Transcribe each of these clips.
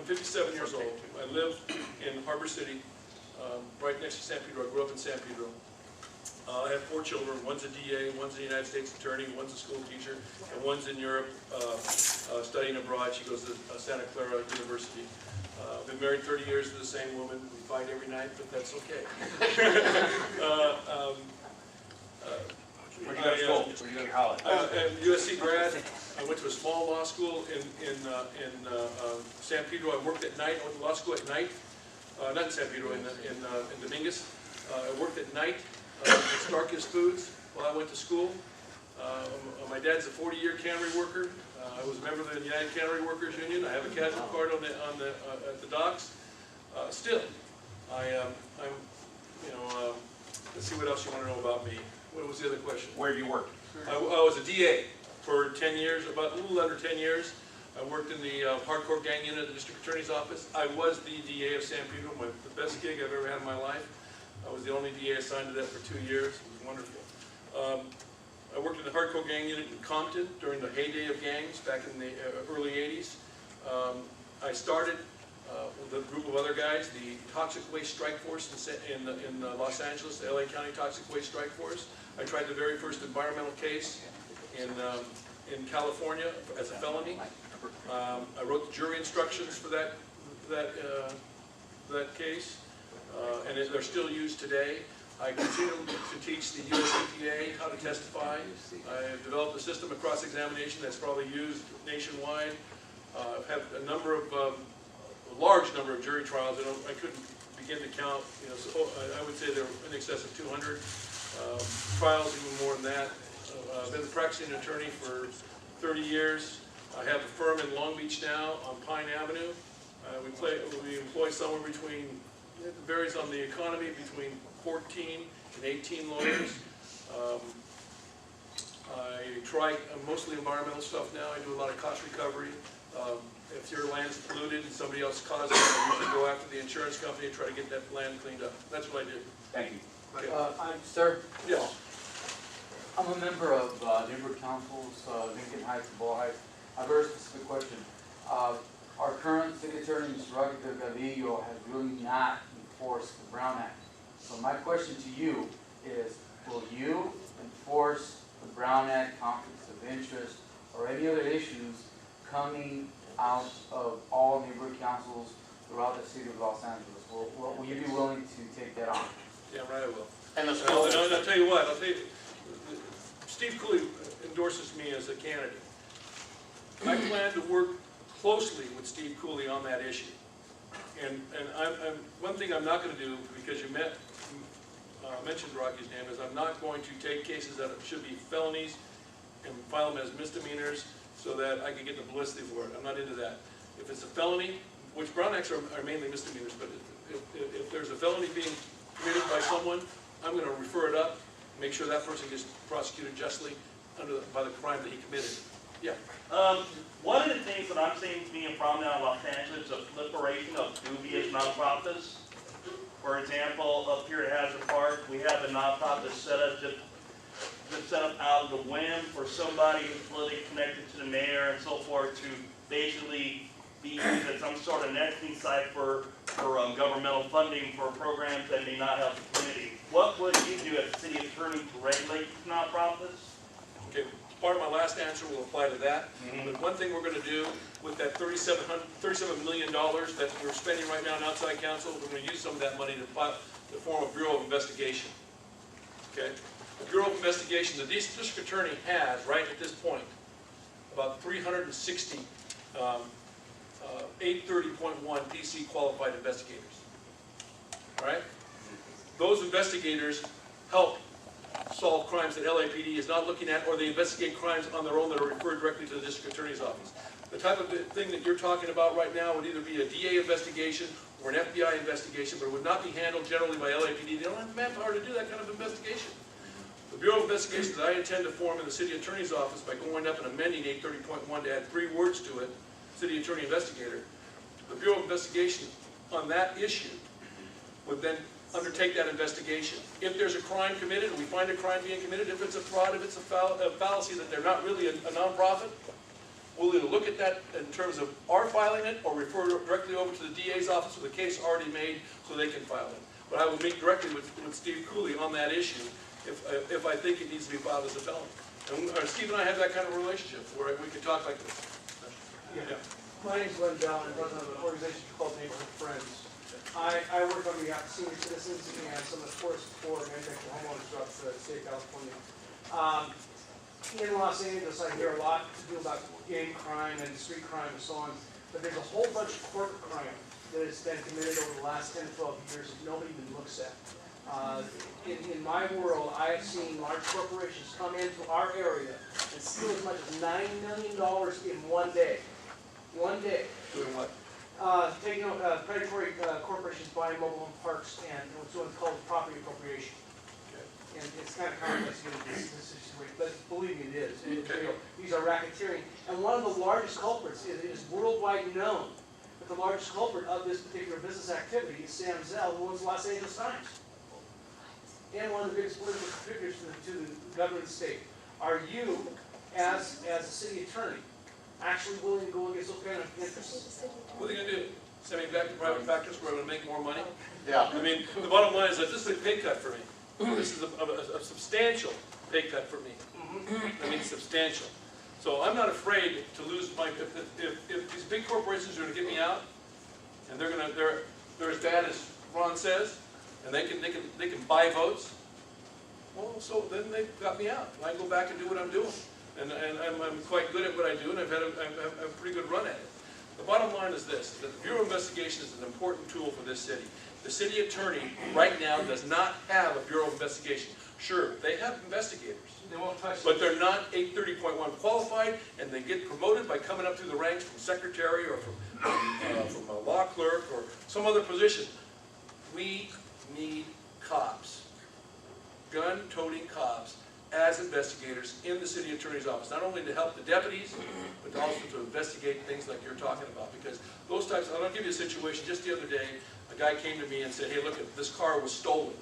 57 years old. I live in Harbor City, right next to San Pedro. I grew up in San Pedro. I have 4 children. One's a DA, one's a United States attorney, one's a school teacher, and one's in Europe studying abroad. She goes to Santa Clara University. I've been married 30 years to the same woman. We fight every night, but that's okay. Where'd you go to school? Where'd you go to college? I'm a USC grad. I went to a small law school in San Pedro. I worked at night. I went to law school at night. Not in San Pedro, in Dominguez. I worked at night at Starkist Foods while I went to school. My dad's a 40-year cannery worker. I was a member of the United Cannery Workers Union. I have a casual card at the docks. Still, let's see what else you want to know about me. What was the other question? Where do you work? I was a DA for 10 years, about a little under 10 years. I worked in the hardcore gang unit at the district attorney's office. I was the DA of San Pedro, the best gig I've ever had in my life. I was the only DA assigned to that for 2 years. It was wonderful. I worked in the hardcore gang unit in Compton during the heyday of gangs back in the early 80s. I started with a group of other guys, the Toxic Waste Strike Force in Los Angeles, the LA County Toxic Waste Strike Force. I tried the very first environmental case in California as a felony. I wrote the jury instructions for that case, and they're still used today. I continue to teach the US EPA how to testify. I have developed a system of cross-examination that's probably used nationwide. I've had a large number of jury trials. I couldn't begin to count. So I would say there are in excess of 200 trials, even more than that. I've been a practicing attorney for 30 years. I have a firm in Long Beach now on Pine Avenue. We employ somewhere between, it varies on the economy, between 14 and 18 lawyers. I try mostly environmental stuff now. I do a lot of cost recovery. If your land's polluted and somebody else caused it, I usually go after the insurance company and try to get that land cleaned up. That's what I do. Thank you. Sir? Yes. I'm a member of neighborhood councils, Lincoln Heights and Ball Heights. I have a very specific question. Our current city attorney, Mr. Roque Delgadillo, has really not enforced the Brown Act. So my question to you is, will you enforce the Brown Act, conflicts of interest, or any other issues coming out of all neighborhood councils throughout the city of Los Angeles? Will you be willing to take that on? Yeah, right, I will. And the I'll tell you what, Steve Cooley endorses me as a candidate. I plan to work closely with Steve Cooley on that issue. And one thing I'm not going to do, because you mentioned Rocky's name, is I'm not going to take cases that should be felonies and file them as misdemeanors so that I can get the publicity for it. I'm not into that. If it's a felony, which Brown Acts are mainly misdemeanors, but if there's a felony being committed by someone, I'm going to refer it up, make sure that person gets prosecuted justly by the crime that he committed. Yeah. One of the things that I'm seeing being from now in Los Angeles is a proliferation of dubious nonprofits. For example, up here at Hazard Park, we have a nonprofit set up out of the whim for somebody who's politically connected to the mayor and so forth to basically be used as some sort of nesting site for governmental funding for programs that may not help the community. What would you do as a city attorney to regulate these nonprofits? Okay, part of my last answer will apply to that. But one thing we're going to do with that $37 million that we're spending right now in outside counsel, we're going to use some of that money to form a Bureau of Investigation. Okay? The Bureau of Investigation, the district attorney has, right at this point, about 360 830.1 PC qualified investigators. All right? Those investigators help solve crimes that LAPD is not looking at, or they investigate crimes on their own that are referred directly to the district attorney's office. The type of thing that you're talking about right now would either be a DA investigation or an FBI investigation, but it would not be handled generally by LAPD. They don't have the manpower to do that kind of investigation. The Bureau of Investigations that I intend to form in the city attorney's office by going up and amending 830.1 to add 3 words to it, city attorney investigator, the Bureau of Investigation on that issue would then undertake that investigation. If there's a crime committed, we find a crime being committed, if it's a fraud, if it's a fallacy that they're not really a nonprofit, we'll either look at that in terms of our filing it or refer it directly over to the DA's office with a case already made so they can file it. But I will meet directly with Steve Cooley on that issue if I think it needs to be filed as a felony. And Steve and I have that kind of relationship where we can talk like this. Yeah. My name's Glenn Bell, and I'm president of an organization called Neighborhood Friends. I work on behalf of senior citizens and some of the poorest poor manufactured homeowners throughout the state of California. In Los Angeles, I hear a lot to do about gang crime and street crime and so on, but there's a whole bunch of corporate crime that has been committed over the last 10 to 12 years that nobody even looks at. In my world, I have seen large corporations come into our area and steal as much as $9 million in one day. One day. Doing what? Taking predatory corporations buying mobile home parks and what's called property appropriation. And it's kind of complex to get into this situation, but believe me, it is. It's real. These are racketeering. And one of the largest culprits is worldwide known. But the largest culprit of this particular business activity is Sam Zell, who owns the Los Angeles Times. And one of the biggest political contributors to the government of the state. Are you, as a city attorney, actually willing to go against those kind of interests? What are they going to do? Send me back to private practice where I'm going to make more money? Yeah. I mean, the bottom line is that this is a pay cut for me. This is a substantial pay cut for me. I mean, substantial. So I'm not afraid to lose my, if these big corporations are going to get me out, and they're as bad as Ron says, and they can buy votes, well, so then they've got me out. I go back and do what I'm doing. And I'm quite good at what I do, and I've had a pretty good run at it. The bottom line is this, that the Bureau of Investigation is an important tool for this city. The city attorney right now does not have a Bureau of Investigation. Sure, they have investigators, They won't touch but they're not 830.1 qualified, and they get promoted by coming up through the ranks from secretary or from a law clerk or some other position. We need cops, gun-toting cops, as investigators in the city attorney's office, not only to help the deputies, but also to investigate things like you're talking about. Because those types, I'll give you a situation. Just the other day, a guy came to me and said, hey, look, this car was stolen.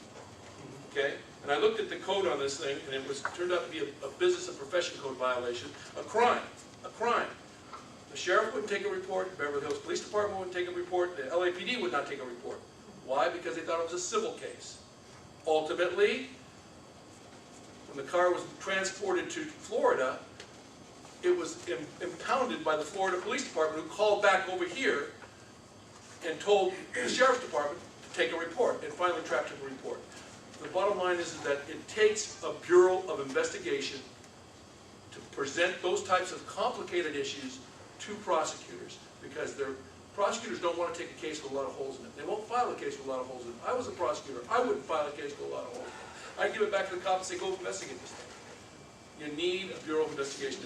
Okay? And I looked at the code on this thing, and it turned out to be a business and profession code violation, a crime, a crime. The sheriff wouldn't take a report, the Beverly Hills Police Department wouldn't take a report, the LAPD would not take a report. Why? Because they thought it was a civil case. Ultimately, when the car was transported to Florida, it was impounded by the Florida Police Department, who called back over here and told the Sheriff's Department to take a report, and finally tracked the report. The bottom line is that it takes a Bureau of Investigation to present those types of complicated issues to prosecutors, because prosecutors don't want to take a case with a lot of holes in it. They won't file a case with a lot of holes in it. If I was a prosecutor, I wouldn't file a case with a lot of holes in it. I'd give it back to the cops and say, go investigate this thing. You need a Bureau of Investigation.